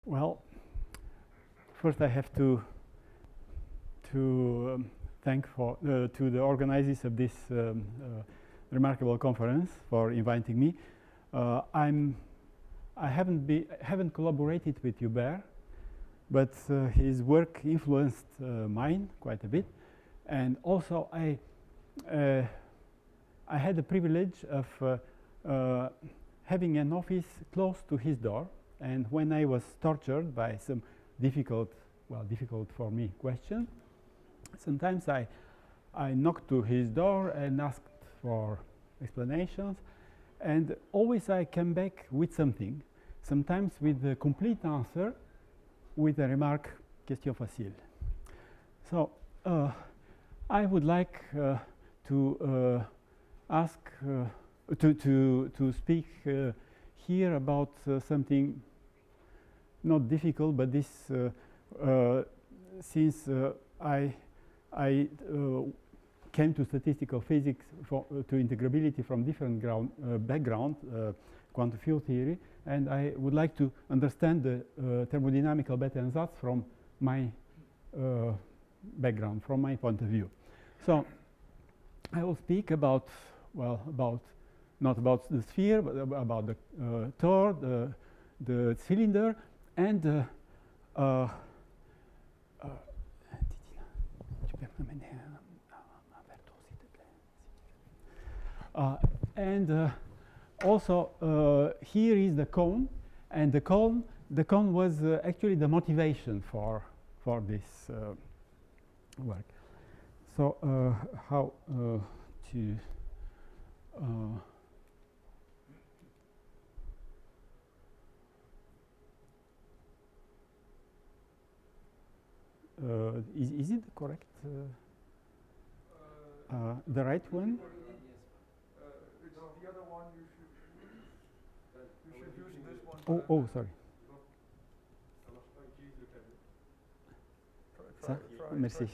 Well, first I have to thank to the organizers of this remarkable conference for inviting me. I haven't collaborated with Hubert, but his work influenced mine quite a bit, and also I had the privilege of having an office close to his door, and when I was tortured by some difficult for me question, sometimes I knocked to his door and asked for explanations, and always I came back with something, sometimes with a complete answer, with a remark, question facile. So I would like to ask to speak here about something not difficult, but this since I came to statistical physics to integrability from different background, quantum field theory, and I would like to understand the thermodynamical Bethe Ansatz from my background, from my point of view. So I will speak about, well, not about the sphere, but about the torr, the cylinder, and also here is the cone, and the cone was actually the motivation for this work. So how to is it correct? The right one? It's the other one. You should use this one. Oh, sorry. Ça? Merci.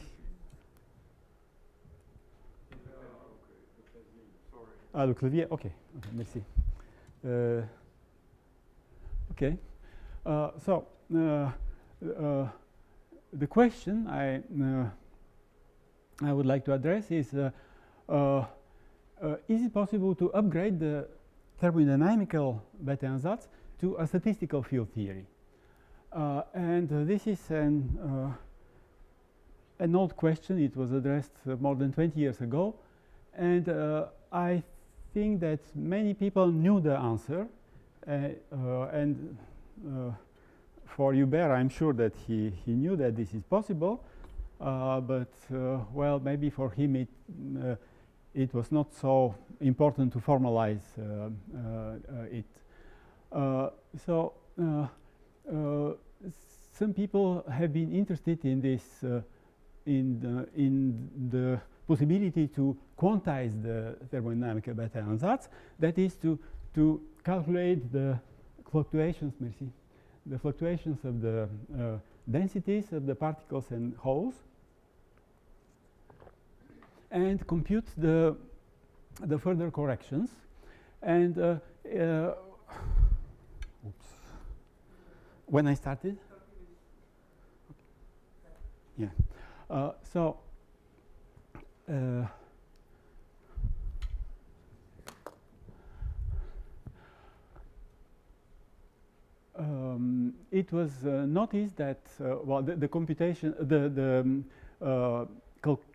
Ah, le clavier. Okay. Merci. Okay. So the question I would like to address is it possible to upgrade the thermodynamical Bethe Ansatz to a statistical field theory? And this is an old question. It was addressed more than 20 years ago, and I think that many people knew the answer, and for Hubert, I'm sure that he knew that this is possible, but well, maybe for him it was not so important to formalize it. So some people have been interested in this, in the possibility to quantize the thermodynamical Bethe Ansatz, that is to calculate the fluctuations, the fluctuations of the densities of the particles and holes, and compute the further corrections. And when I started, yeah. So it was noticed that well, the computation,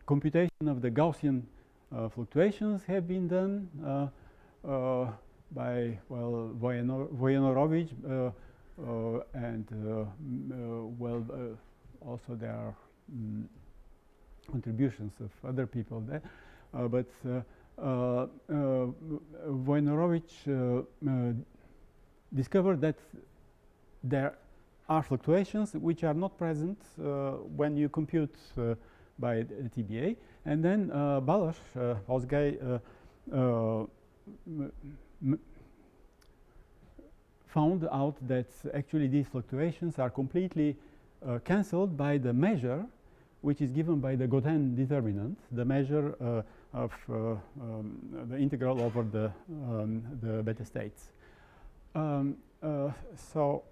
computation of the Gaussian fluctuations have been done by, well, Vojanovich, and well, also there are contributions of other people there, but Vojanovich discovered that there are fluctuations which are not present when you compute by TBA, and then Balázs Ozgai found out that actually these fluctuations are completely cancelled by the measure which is given by the Godin determinant, the measure of the integral over the Bethe states. So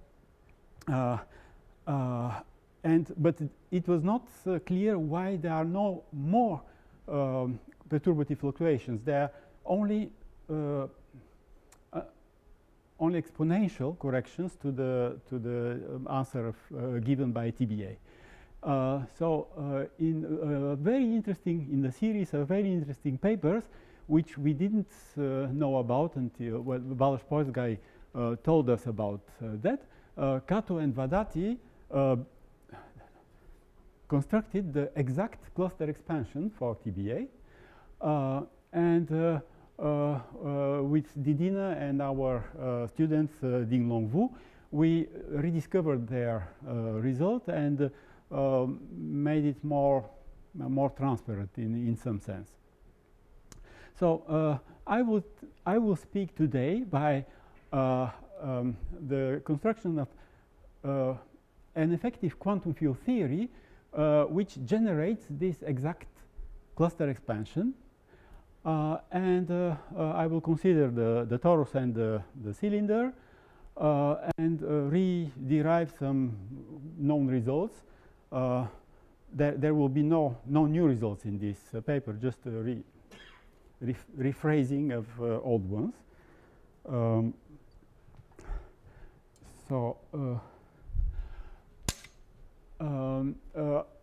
But it was not clear why there are no more perturbative fluctuations. There are only exponential corrections to the answer given by TBA. In the series of very interesting papers, which we didn't know about until Balázs told us about that, Kato and Vadati constructed the exact cluster expansion for TBA, with Didina and our students Dinglong Wu, we rediscovered their result and made it more transparent in some sense. So I will speak today by the construction of an effective quantum field theory which generates this exact cluster expansion. I will consider the torus and the cylinder and re-derive some known results. There will be no new results in this paper, just rephrasing of old ones.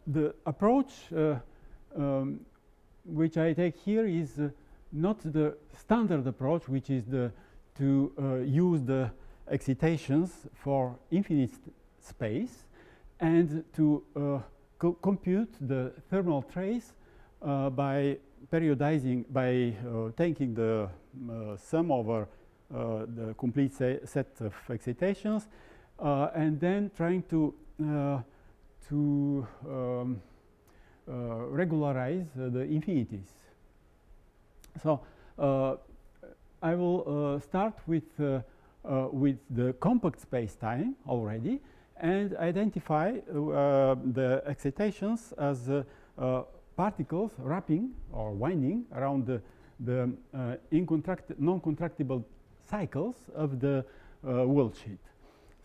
The approach which I take here is not the standard approach, which is to use the excitations for infinite space and to compute the thermal trace by periodizing, by taking the sum over the complete set of excitations and then trying to regularize the infinities. So I will start with the compact space-time already and identify the excitations as particles wrapping or winding around the non-contractible cycles of the world sheet.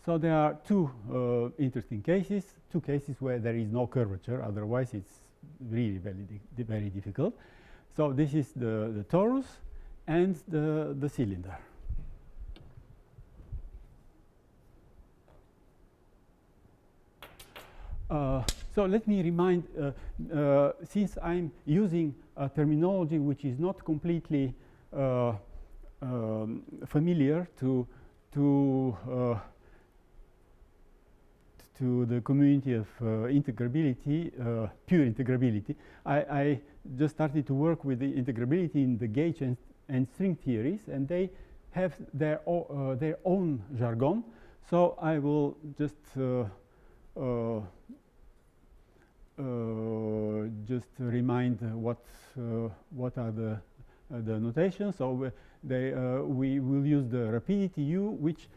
So there are two interesting cases, two cases where there is no curvature, otherwise it's really very difficult. So this is the torus and the cylinder. So let me remind, since I'm using a terminology which is not completely familiar to the community of integrability, pure integrability, I just started to work with the integrability in the gauge and string theories, and they have their own jargon. So I will just remind what are the notations. So we will use the rapidity u, which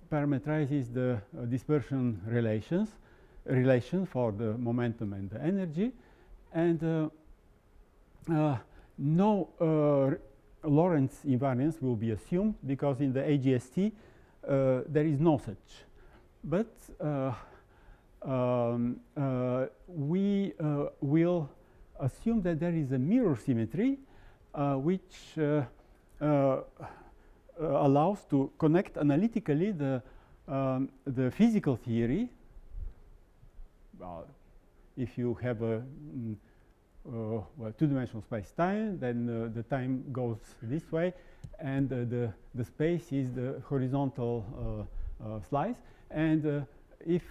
parameterizes the dispersion relation for the momentum and the energy, and no Lorentz invariance will be assumed because in the AGST there is no such. But we will assume that there is a mirror symmetry which allows to connect analytically the physical theory. Well, if you have a two-dimensional space-time, then the time goes this way, and the space is the horizontal slice. And if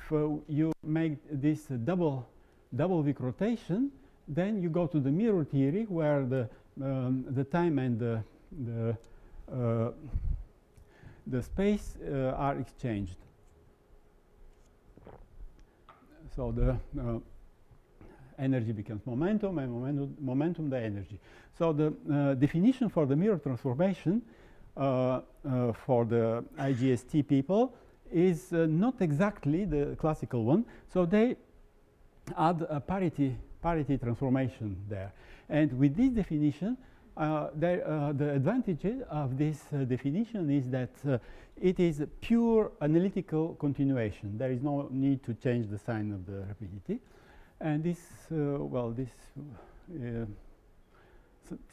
you make this double Wick rotation, then you go to the mirror theory, where the time and the space are exchanged. So the energy becomes momentum, and momentum the energy. So the definition for the mirror transformation for the IGST people is not exactly the classical one. So they add a parity transformation there. And with this definition, The advantage of this definition is that it is a pure analytical continuation. There is no need to change the sign of the rapidity. And this,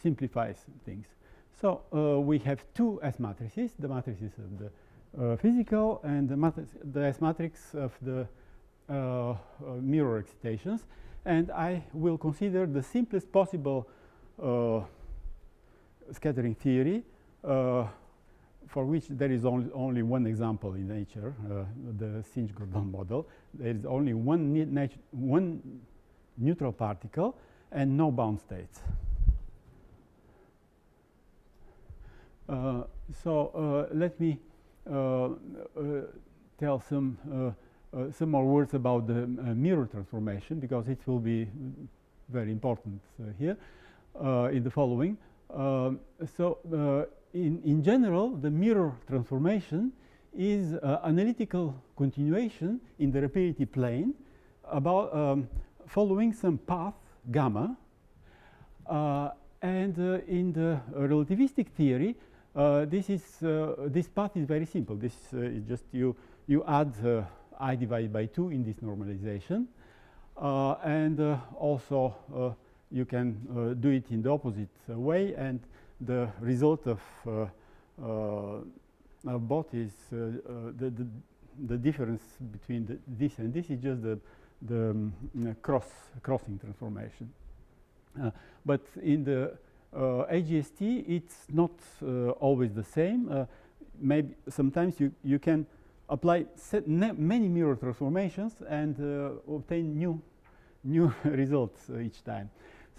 simplifies things. So we have two S matrices, the matrices of the physical and the S matrix of the mirror excitations. And I will consider the simplest possible scattering theory for which there is only one example in nature, the Sinch-Gordon model. There is only one neutral particle and no bound states. Let me tell some more words about the mirror transformation, because it will be very important here in the following. In general, the mirror transformation is analytical continuation in the rapidity plane about following some path gamma. And in the relativistic theory, this path is very simple. This is just you add I divided by 2 in this normalization, and also you can do it in the opposite way, and the result of both is the difference between this and this is just the crossing transformation. But in the IPhT, it's not always the same. Maybe sometimes you can apply many mirror transformations and obtain new results each time.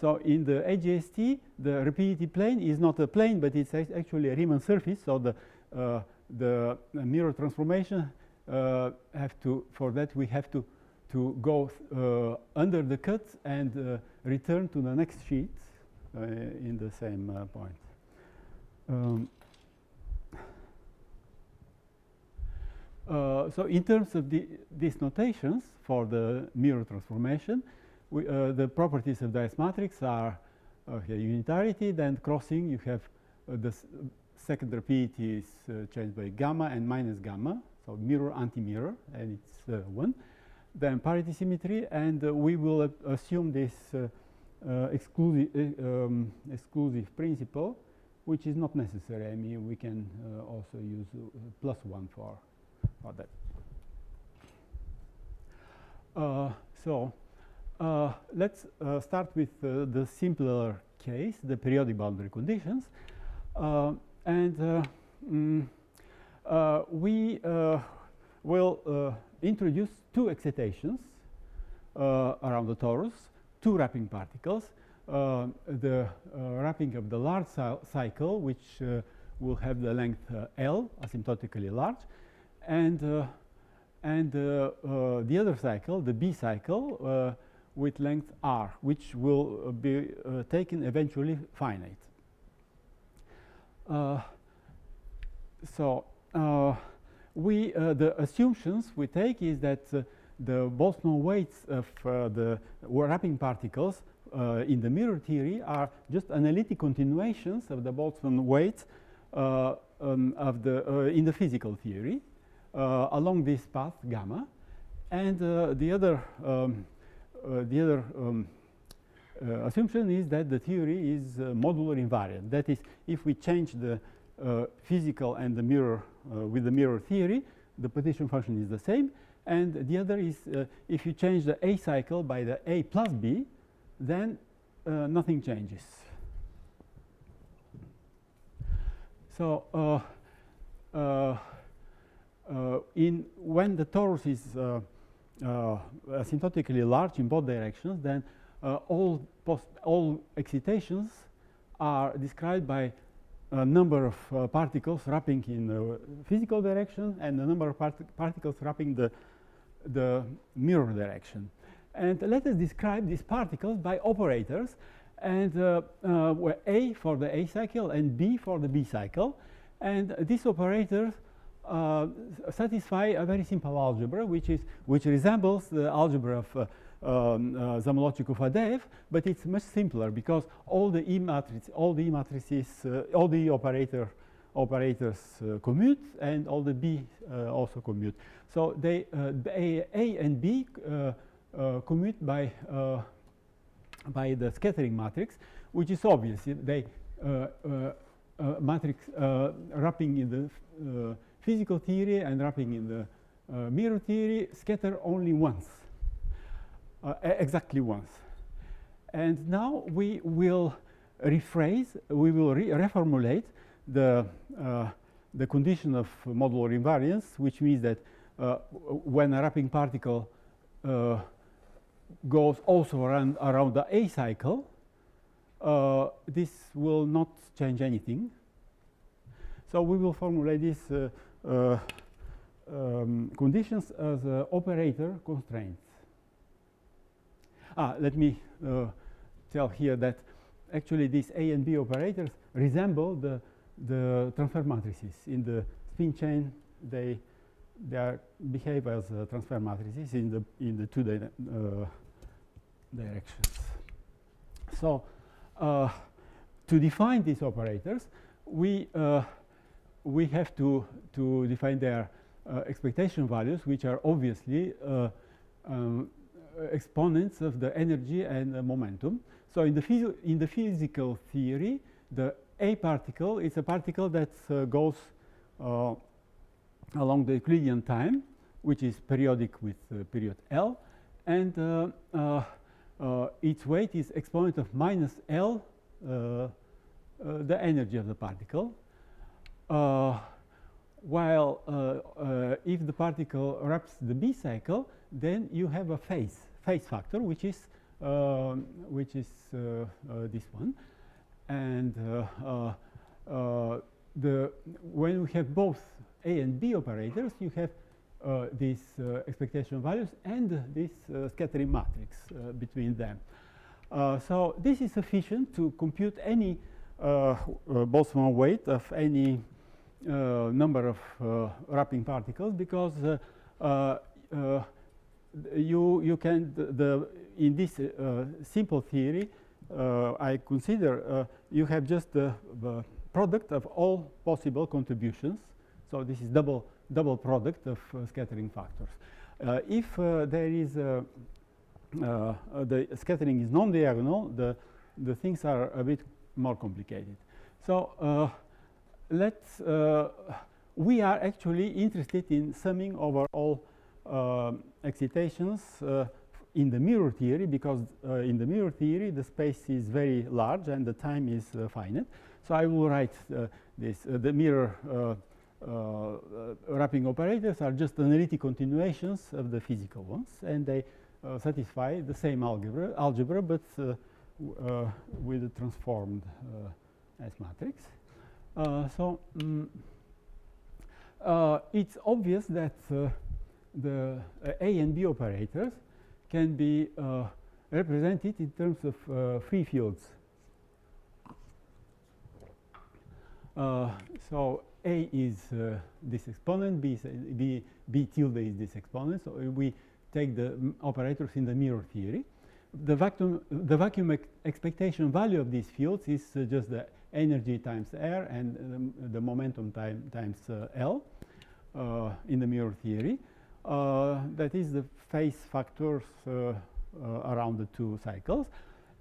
So in the IPhT, the rapidity plane is not a plane, but it's actually a Riemann surface. So the mirror transformation for that we have to go under the cut and return to the next sheet in the same point. So in terms of these notations for the mirror transformation, the properties of the S matrix are unitarity, then crossing, you have the second rapidity is changed by gamma and minus gamma, so mirror, anti-mirror, and it's 1. Then parity symmetry, and we will assume this exclusive principle, which is not necessary. I mean, we can also use +1 for that. Let's start with the simpler case, the periodic boundary conditions. We will introduce 2 excitations around the torus, 2 wrapping particles. The wrapping of the large cycle, which will have the length L, asymptotically large, and the other cycle, the B cycle, with length R, which will be taken eventually finite. The assumptions we take is that the Boltzmann weights of the wrapping particles in the mirror theory are just analytic continuations of the Boltzmann weights in the physical theory along this path gamma, and the other assumption is that the theory is modular invariant. That is, if we change the physical and the mirror with the mirror theory, the partition function is the same. And the other is if you change the A cycle by the A plus B, then nothing changes. So when the torus is asymptotically large in both directions, then all excitations are described by a number of particles wrapping in the physical direction and a number of particles wrapping the mirror direction. And let us describe these particles by operators, and where A for the A cycle and B for the B cycle. And these operators satisfy a very simple algebra, which resembles the algebra logic of Adev, but it's much simpler because all the E matrices, all the operators commute, and all the B also commute. So they A and B commute by the scattering matrix, which is obvious. They matrix wrapping in the physical theory and wrapping in the mirror theory scatter only once, exactly once. And now we will rephrase, we will reformulate the condition of modular invariance, which means that when a wrapping particle goes also around the A cycle, this will not change anything. So we will formulate these conditions as operator constraints. Let me tell here that actually these A and B operators resemble the transfer matrices. In the spin chain, they behave as transfer matrices in the two directions. So to define these operators, we have to define their expectation values, which are obviously exponents of the energy and the momentum. So in the physical theory, the A particle is a particle that goes along the Euclidean time, which is periodic with period L, and its weight is exponent of minus L, the energy of the particle. While if the particle wraps the B cycle, then you have a phase factor, which is this one, and when we have both A and B operators, you have these expectation values and this scattering matrix between them. So this is sufficient to compute any Boltzmann weight of any number of wrapping particles, because you can in this simple theory I consider you have just the product of all possible contributions. So this is double product of scattering factors. If there is the scattering is non-diagonal, the things are a bit more complicated. So we are actually interested in summing over all excitations in the mirror theory, because in the mirror theory the space is very large and the time is finite. So I will write this. The mirror wrapping operators are just analytic continuations of the physical ones, and they satisfy the same algebra but with a transformed S matrix. So it's obvious that the A and B operators can be represented in terms of free fields. So A is this exponent, B tilde is this exponent. So we take the operators in the mirror theory. The vacuum expectation value of these fields is just the energy times R and the momentum times L in the mirror theory. That is the phase factors around the two cycles,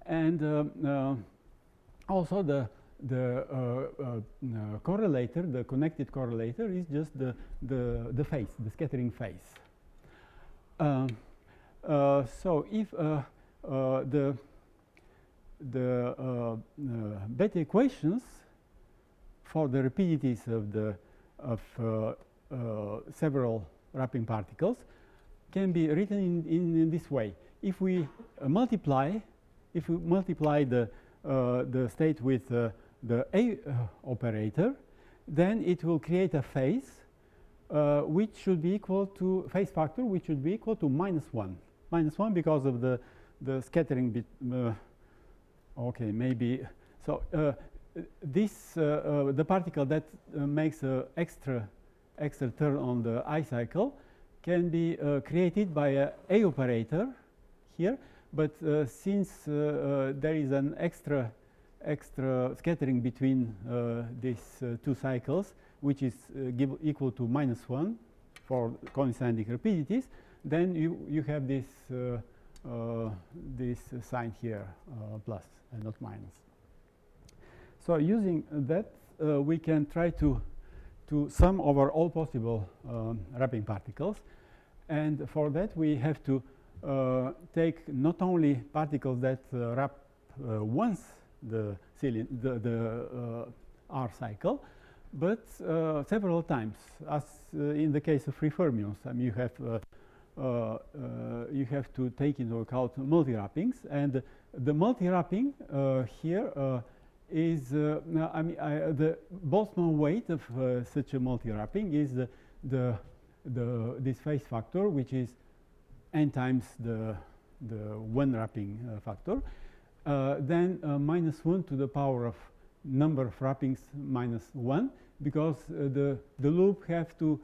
and also the correlator, the connected correlator, is just the phase, the scattering phase. So if the Bethe equations for the rapidities of several wrapping particles can be written in this way. If we multiply the state with the A operator, then it will create a phase which should be equal to phase factor, which should be equal to -1 because of the scattering bit. Okay, maybe so. This the particle that makes an extra turn on the I cycle can be created by a operator here, but since there is an extra scattering between these two cycles, which is equal to -1 for coinciding rapidities, then you have this this sign here, plus and not minus. So using that, we can try to sum over all possible wrapping particles, and for that we have to take not only particles that wrap once the R cycle, but several times, as in the case of free fermions. I mean, you have to take into account multi-wrappings, and the multi-wrapping here is the Boltzmann weight of such a multi-wrapping is this phase factor, which is n times the one wrapping factor, then -1 to the power of number of wrappings -1, because the loop have to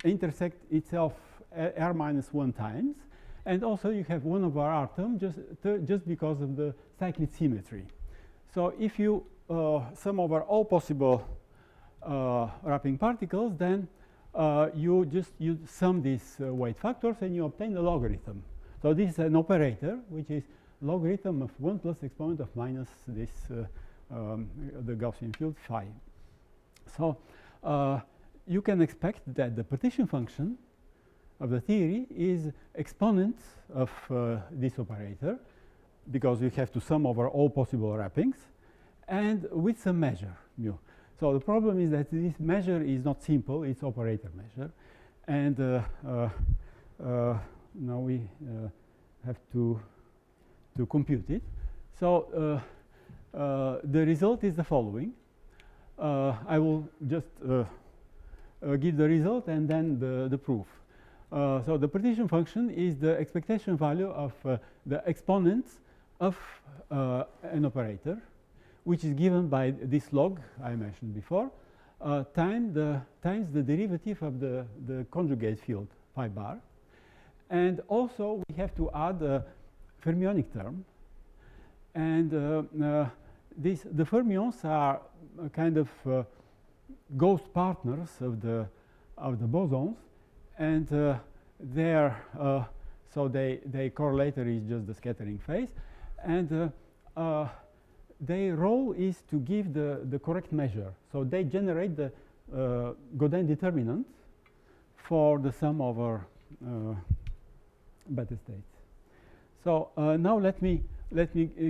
intersect itself r -1 times, and also you have 1 over r term just because of the cyclic symmetry. So if you sum over all possible wrapping particles, then you sum these weight factors and you obtain the logarithm. So this is an operator which is logarithm of 1 plus exponent of minus this the Gaussian field phi. So you can expect that the partition function of the theory is exponent of this operator, because you have to sum over all possible wrappings, and with some measure mu. So the problem is that this measure is not simple; it's operator measure, and now we have to compute it. So the result is the following. I will just give the result and then the proof. So the partition function is the expectation value of the exponents of an operator, which is given by this log I mentioned before, times the derivative of the conjugate field phi bar. And also we have to add a fermionic term. And the fermions are a kind of ghost partners of the bosons, and their correlator is just the scattering phase, and their role is to give the correct measure. So they generate the Godin determinant for the sum over Bethe states. So now let me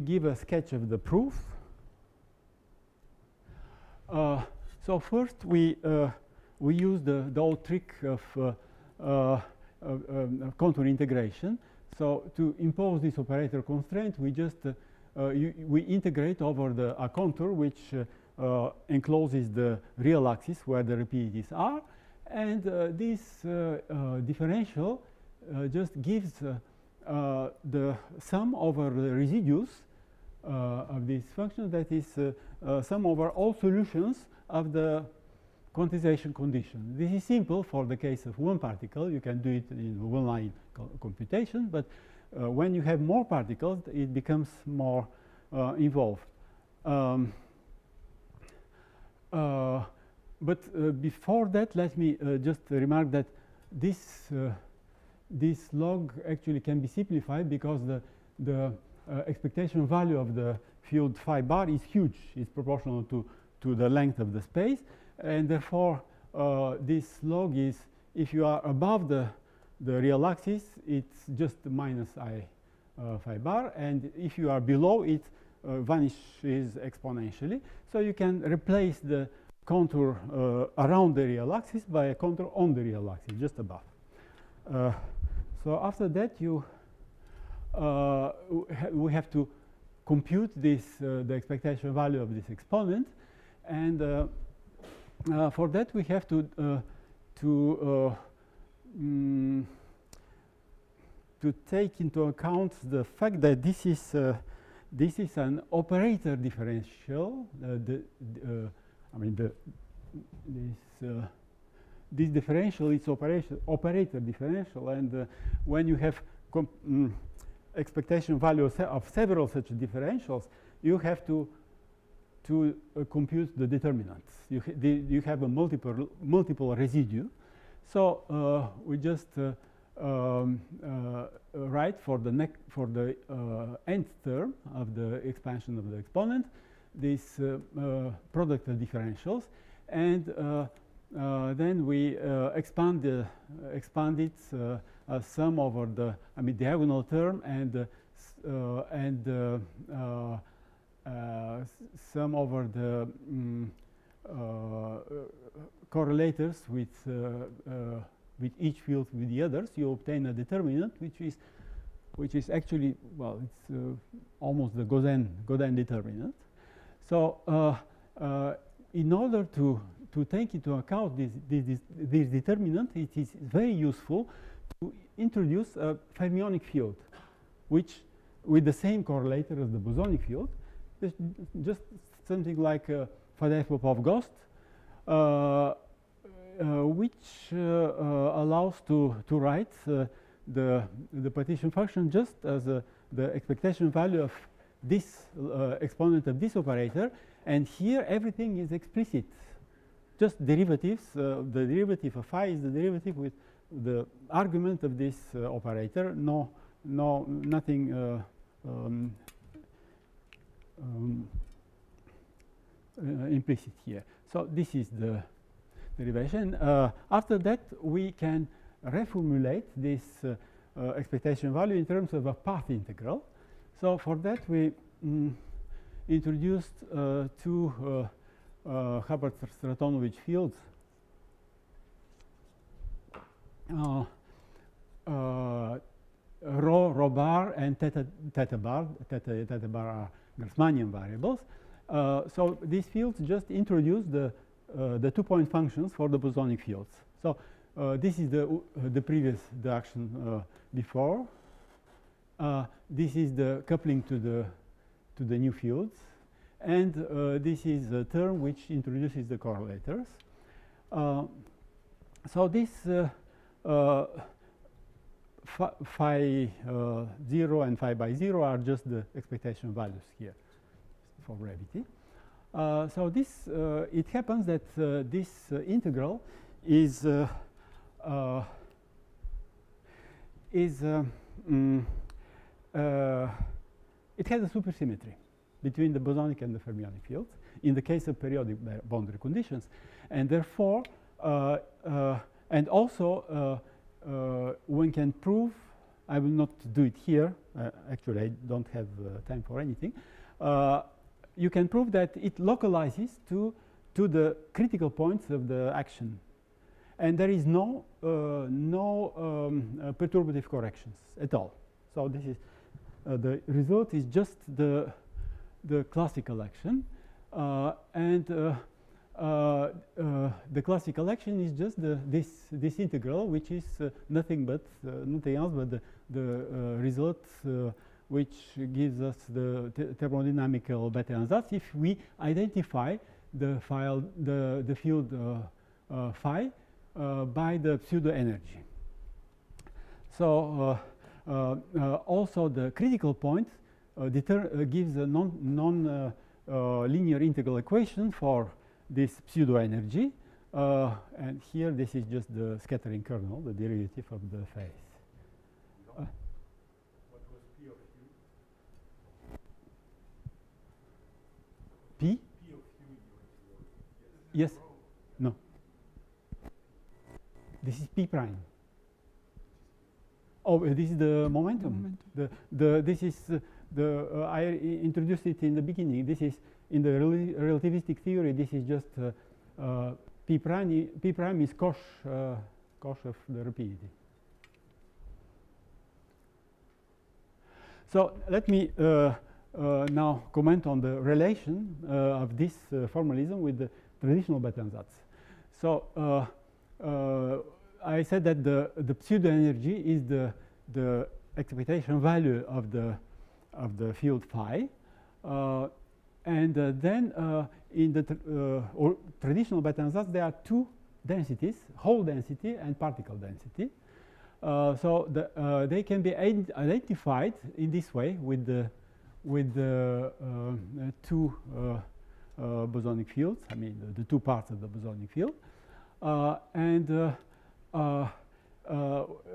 give a sketch of the proof. So first we use the old trick of contour integration. So to impose this operator constraint, we just we integrate over a contour which encloses the real axis where the rapidities are, and this differential just gives the sum over the residues of this function, that is sum over all solutions of the quantization condition. This is simple for the case of one particle. You can do it in one line computation, but when you have more particles, it becomes more involved. But before that, let me just remark that this log actually can be simplified, because the expectation value of the field phi bar is huge. It's proportional to the length of the space, and therefore this log is, if you are above the real axis, it's just minus I phi bar, and if you are below, it vanishes exponentially. So you can replace the contour around the real axis by a contour on the real axis, just above. So after that, we have to compute this the expectation value of this exponent, and for that we have to take into account the fact that this is an operator differential. This differential is operator differential, and when you have expectation value of several such differentials, you have to compute the determinants. You have a multiple residue. So we just write for the nth term of the expansion of the exponent this product of differentials, and then we expand it sum over the diagonal term and sum over the correlators with each field with the others. You obtain a determinant which is actually, well, it's almost the Godin determinant. So in order to take into account this determinant, it is very useful to introduce a fermionic field, which with the same correlator as the bosonic field, just something like Faddeev-Popov-Gost, which allows to write the partition function just as the expectation value of this exponent of this operator, and here everything is explicit. Just derivatives. The derivative of phi is the derivative with the argument of this operator. Nothing implicit here. So this is the derivation. After that, we can reformulate this expectation value in terms of a path integral. So for that, we introduced two Hubbard-Stratonovich fields. Rho bar and theta bar. Theta bar are Grassmannian variables. So these fields just introduce the 2-point functions for the bosonic fields. So this is the previous deduction before. This is the coupling to the new fields, and this is a term which introduces the correlators. So this phi 0 and phi by 0 are just the expectation values here for brevity. So this it happens that this integral is it has a supersymmetry between the bosonic and the fermionic fields in the case of periodic boundary conditions, and therefore and also one can prove, I will not do it here, actually I don't have time for anything, you can prove that it localizes to the critical points of the action, and there is no perturbative corrections at all. So this is the result is just the classical action, and the classical action is just this integral, which is nothing else but the result which gives us the thermodynamical Bethe Ansatz if we identify the field phi by the pseudo energy. So also the critical point gives a non-linear integral equation for this pseudo energy, and here this is just the scattering kernel, the derivative of the phase. What was P of u? P? P of u. Yes. No. This is P prime. Oh, this is the momentum. This is I introduced it in the beginning. This is in the relativistic theory. This is just P prime. P prime is cosh of the rapidity. So let me now comment on the relation of this formalism with the traditional Bethe Ansatz. So I said that the pseudo energy is the expectation value of the field phi, and then in the traditional Bethe Ansatz there are two densities: whole density and particle density. So they can be identified in this way with the two bosonic fields. I mean the two parts of the bosonic field,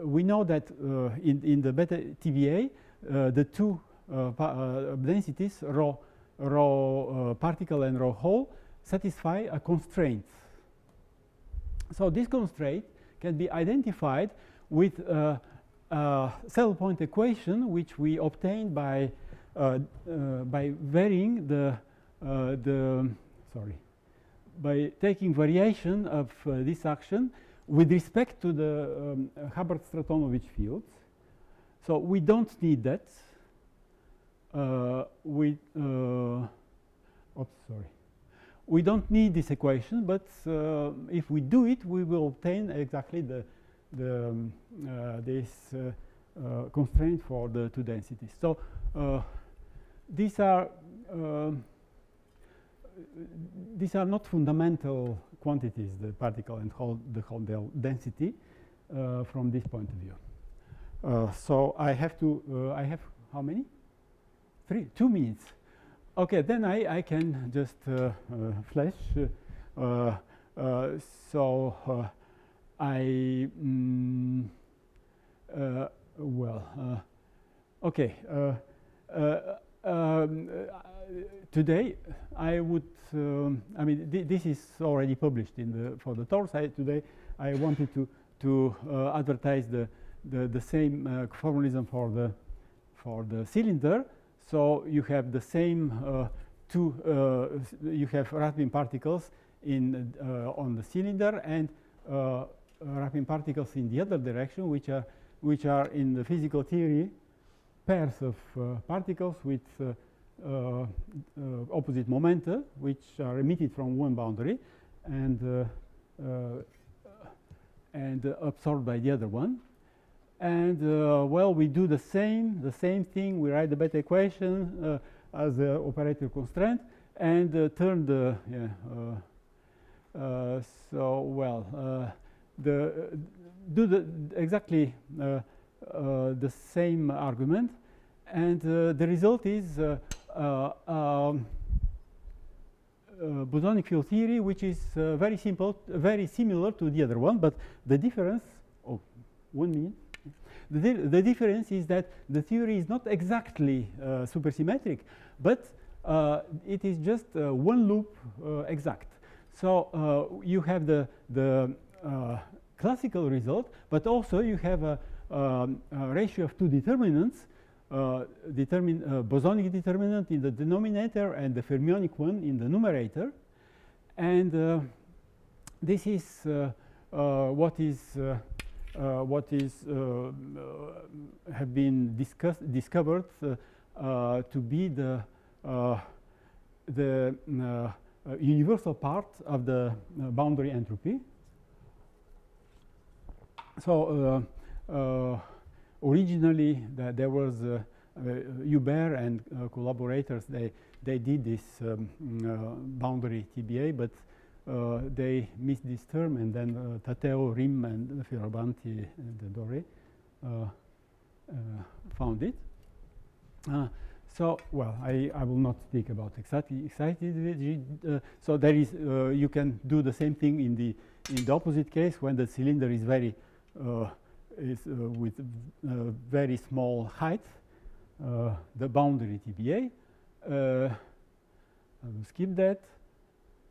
we know that in the beta TVA the two densities rho particle and rho hole satisfy a constraint. So this constraint can be identified with a saddle point equation, which we obtained by varying by taking variation of this action with respect to the Hubbard-Stratonovich fields. So we don't need that. We don't need this equation, but if we do it, we will obtain exactly this constraint for the two densities. So these are not fundamental quantities, the particle and the whole density, from this point of view. So I have how many? 2 minutes. Okay, then I can just flash. Okay. Today I would. I mean, this is already published for the torus. Today I wanted to advertise the same formalism for the cylinder. So you have the same you have Rathbun particles on the cylinder and Rathbun particles in the other direction, which are in the physical theory pairs of particles with opposite momenta, which are emitted from one boundary and absorbed by the other one. And well, we do the same thing. We write the beta equation as the operator constraint and turn the exactly the same argument, and the result is bosonic field theory, which is very simple, very similar to the other one, but the difference. Oh, 1 minute. The difference is that the theory is not exactly supersymmetric, but it is just one loop exact. So you have the classical result, but also you have a ratio of two determinants, bosonic determinant in the denominator and the fermionic one in the numerator. And this is what have been discovered to be the universal part of the boundary entropy. So originally there was Hubert and collaborators. They did this boundary TBA, but they missed this term, and then Tateo, Rim, and Fioravanti and Doré found it. So, well, I will not speak about excited. So there is you can do the same thing in the opposite case when the cylinder is with very small height, the boundary TBA. I will skip that.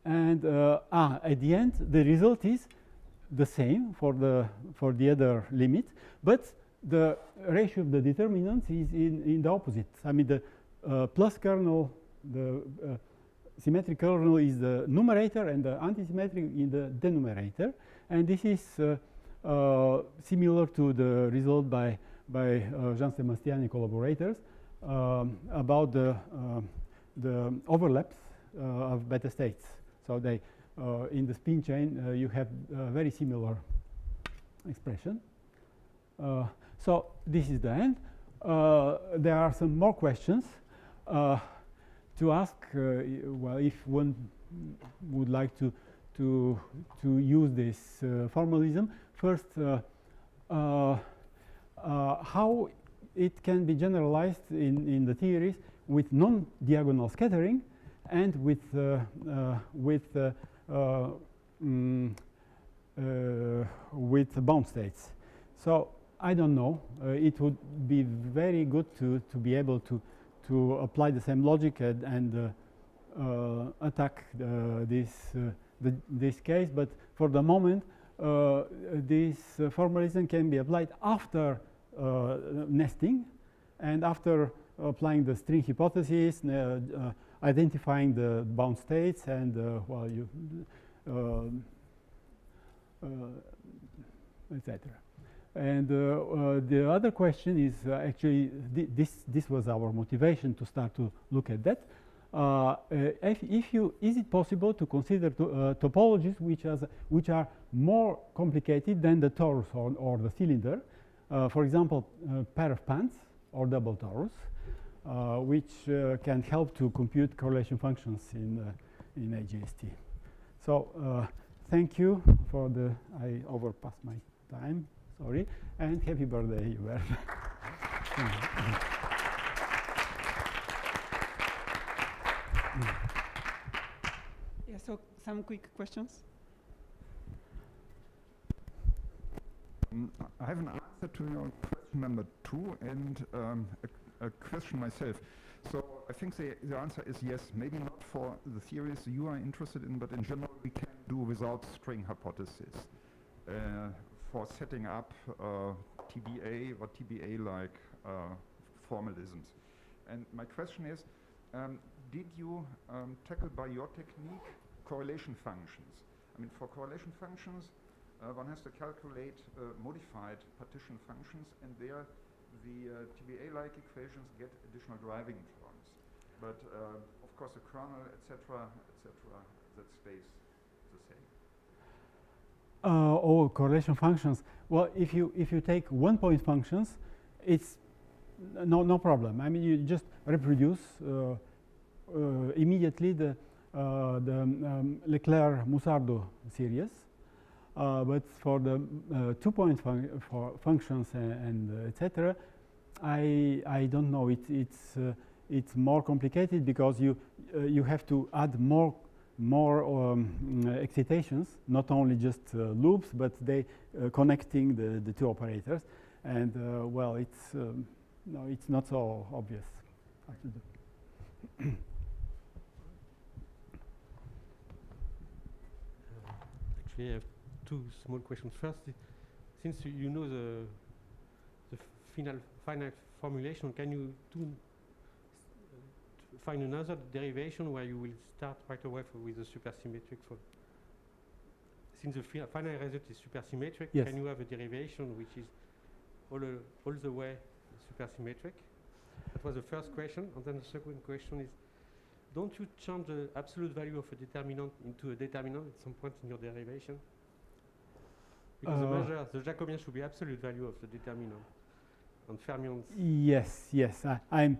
And at the end, the result is the same for the other limit, but the ratio of the determinants is in the opposite. I mean, the plus kernel, the symmetric kernel is the numerator, and the antisymmetric in the denominator. And this is similar to the result by Jean Sebastian and collaborators about the overlaps of beta states. So they in the spin chain you have very similar expression. So this is the end. There are some more questions to ask. Well, if one would like to use this formalism, first how it can be generalized in the theories with non-diagonal scattering and with bound states. So I don't know. It would be very good to be able to apply the same logic and attack this case. But for the moment, this formalism can be applied after nesting and after applying the string hypothesis, identifying the bound states, and well, etc. And the other question is actually this was our motivation to start to look at that. Is it possible to consider topologies which are more complicated than the torus or the cylinder? For example, pair of pants or double torus, which can help to compute correlation functions in IGST. So thank you for the. I overpassed my time. Sorry, and happy birthday, Hubert. Yeah, so some quick questions. I have an answer to your question number 2 and a question myself. So I think the answer is yes, maybe not for the theories you are interested in, but in general we can do without string hypothesis for setting up TBA or TBA-like formalisms. And my question is, did you tackle by your technique correlation functions? I mean, for correlation functions, one has to calculate modified partition functions, and there the TBA-like equations get additional driving terms. But of course, the kernel, etc., that stays the same. Oh, correlation functions. Well, if you take one-point functions, it's no problem. I mean, you just reproduce immediately the Leclerc-Musardo series. But for the 2-point functions and etc., I don't know. It's more complicated because you have to add more excitations, not only just loops, but they connecting the two operators. And well, no, it's not so obvious. Actually, I have two small questions. First, since you know the finite formulation, can you find another derivation where you will start right away with a supersymmetric form? Since the final result is supersymmetric, yes. Can you have a derivation which is all the way supersymmetric? That was the first question. And then the second question is, don't you change the absolute value of a determinant into a determinant at some point in your derivation? Because the measure, the Jacobian should be absolute value of the determinant on fermions. Yes. I'm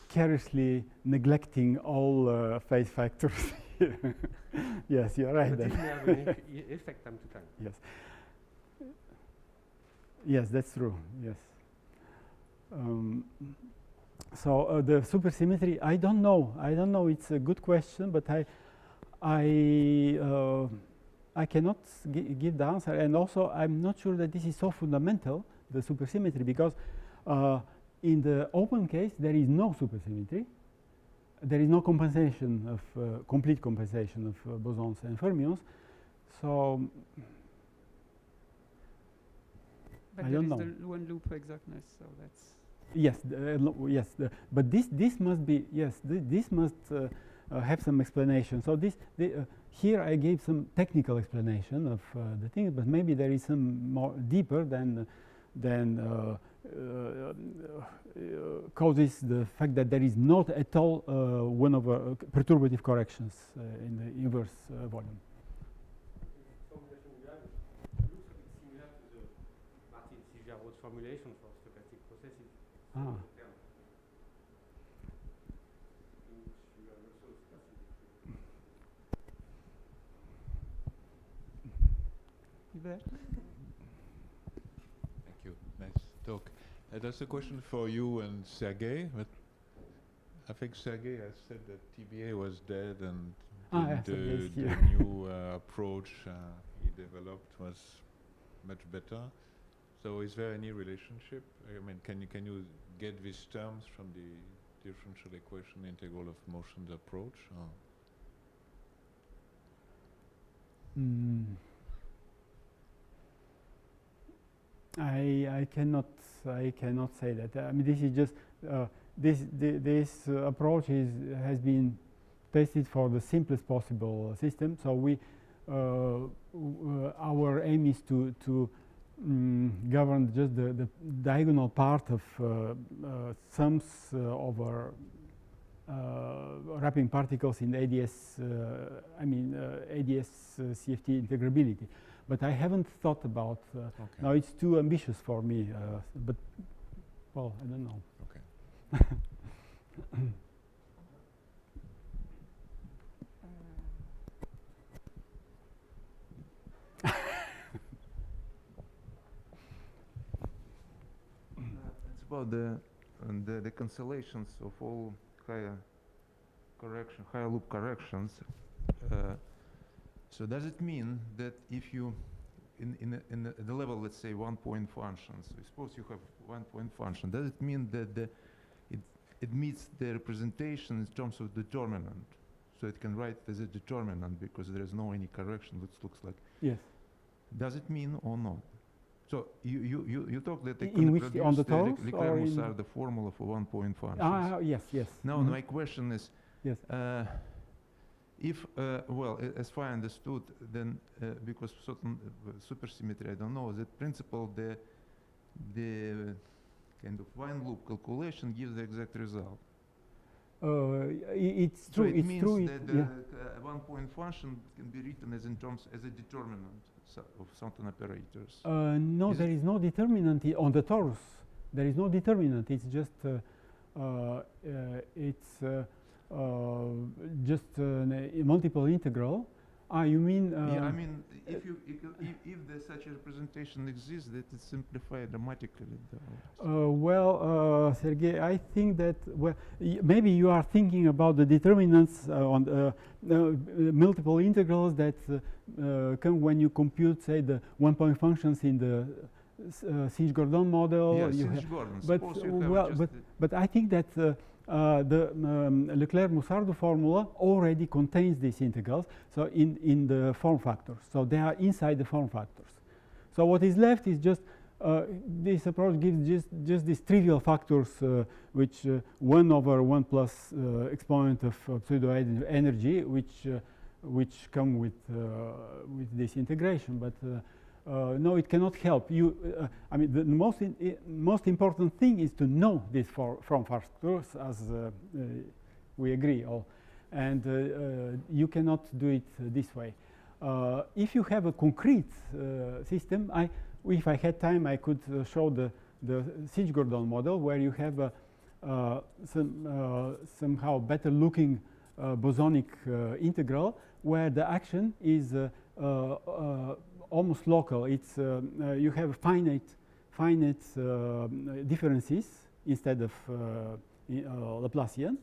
carelessly neglecting all phase factors. Yes, you're right. But this may have an effect time to time. Yes. Yes, that's true. Yes. So the supersymmetry, I don't know. It's a good question, but I cannot give the answer, and also I'm not sure that this is so fundamental, the supersymmetry, because in the open case there is no supersymmetry. There is no compensation of complete compensation of bosons and fermions. So But I there don't is know. the one loop exactness, so that's. Yes, but this must be this must have some explanation. So here I gave some technical explanation of the thing, but maybe there is some more deeper than causes the fact that there is not at all one over perturbative corrections in the inverse volume. Formulation for stochastic processes. Ah. Hubert? you. Nice talk. That's a question for you and Sergey. But I think Sergey has said that TBA was dead, and the new approach he developed was much better. So, is there any relationship? I mean, can you get these terms from the differential equation integral of motions approach? Or? I cannot say that. I mean, this is just this approach has been tested for the simplest possible system. So we our aim is to govern just the diagonal part of sums over wrapping particles in ADS. ADS CFT integrability. But I haven't thought about. Now it's too ambitious for me. But well, I don't know. Okay. It's about the cancellations of all higher loop corrections. So does it mean that if you, in the level, let's say 1-point functions, suppose you have 1-point function, does it mean that it meets the representation in terms of determinant? So it can write as a determinant because there is no any correction which looks like. Yes. Does it mean or not? So you talk that they in which on the torus localises are the formula for 1-point functions. Yes. Now my question is, yes. If as far understood, then because certain supersymmetry, I don't know, that principle the kind of one loop calculation gives the exact result. It's so true. it it's means true. That the 1-point function can be written as a determinant of certain operators. No, there is no determinant on the torus. There is no determinant. It's just just a multiple integral. You mean? Yeah, I mean, if there's such a representation exists, that it's simplified dramatically. Sergey, I think that maybe you are thinking about the determinants on multiple integrals that come when you compute, say, the 1-point functions in the Sinch-Gordon model. Yes, Sinch-Gordon. But I think that the Leclerc-Musardo formula already contains these integrals, so in the form factors. So they are inside the form factors. So what is left is just this approach gives just these trivial factors, which 1 over 1 plus exponent of pseudo energy, which come with this integration. But no, it cannot help you. I mean, the most important thing is to know these form factors, as we agree all, and you cannot do it this way. If you have a concrete system, if I had time, I could show the Sinch-Gordon model where you have somehow better looking bosonic integral where the action is almost local. It's you have finite differences instead of Laplacian,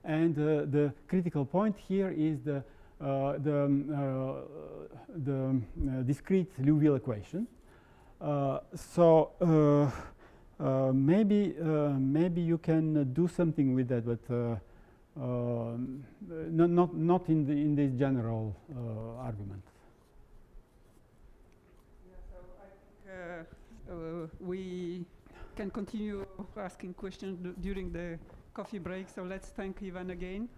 and the critical point here is the discrete Liouville equation. Maybe you can do something with that, but not in this general argument. We can continue asking questions during the coffee break, so let's thank Ivan again.